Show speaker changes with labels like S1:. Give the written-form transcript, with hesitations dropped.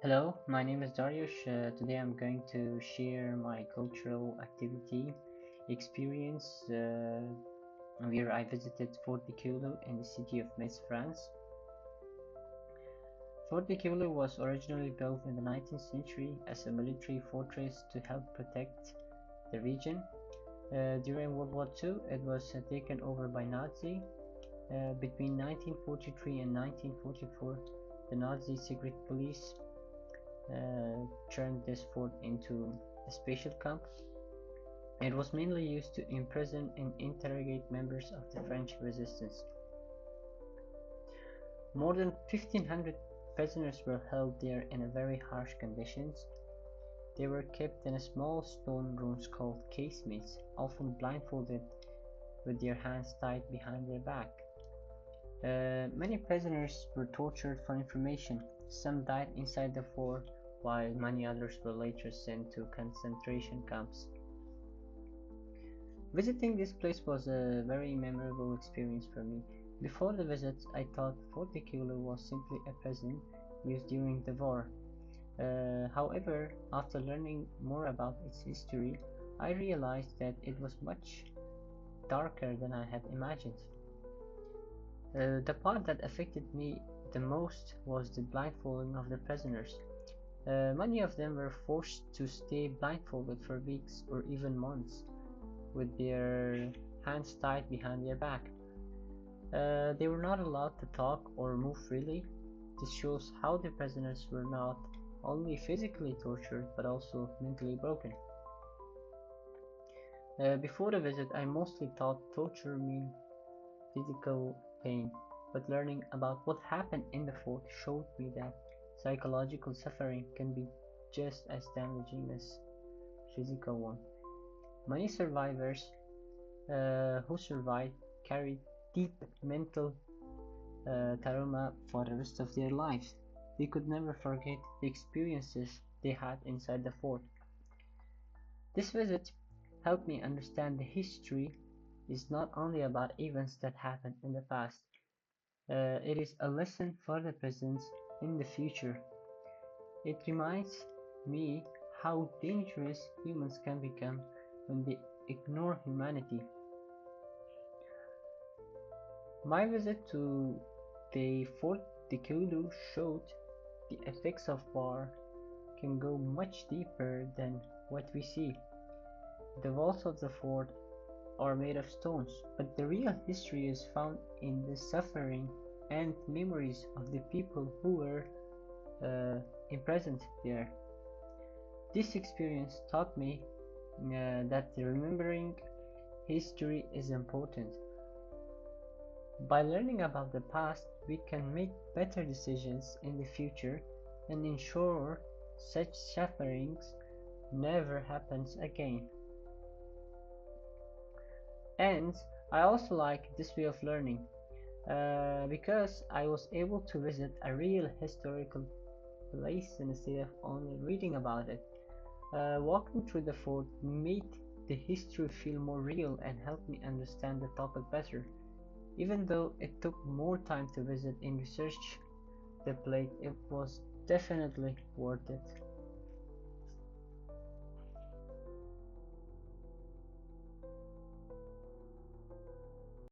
S1: Hello, my name is Dariush. Today I'm going to share my cultural activity experience where I visited Fort de in the city of Metz, France. Fort de was originally built in the 19th century as a military fortress to help protect the region. During World War II, it was taken over by Nazi. Between 1943 and 1944, the Nazi secret police turned this fort into a special camp. It was mainly used to imprison and interrogate members of the French resistance. More than 1,500 prisoners were held there in very harsh conditions. They were kept in small stone rooms called casemates, often blindfolded with their hands tied behind their back. Many prisoners were tortured for information. Some died inside the fort, while many others were later sent to concentration camps. Visiting this place was a very memorable experience for me. Before the visit, I thought Fort de was simply a prison used during the war. However, after learning more about its history, I realized that it was much darker than I had imagined. The part that affected me the most was the blindfolding of the prisoners. Many of them were forced to stay blindfolded for weeks or even months, with their hands tied behind their back. They were not allowed to talk or move freely. This shows how the prisoners were not only physically tortured but also mentally broken. Before the visit, I mostly thought torture meant physical pain, but learning about what happened in the fort showed me that psychological suffering can be just as damaging as physical one. Many survivors who survived carried deep mental trauma for the rest of their lives. They could never forget the experiences they had inside the fort. This visit helped me understand the history is not only about events that happened in the past. It is a lesson for the present in the future. It reminds me how dangerous humans can become when they ignore humanity. My visit to the Fort de showed the effects of war can go much deeper than what we see. The walls of the fort are made of stones, but the real history is found in the suffering and memories of the people who were imprisoned there. This experience taught me that remembering history is important. By learning about the past, we can make better decisions in the future and ensure such sufferings never happens again. And I also like this way of learning because I was able to visit a real historical place instead of only reading about it. Walking through the fort made the history feel more real and helped me understand the topic better. Even though it took more time to visit and research the place, it was definitely worth it.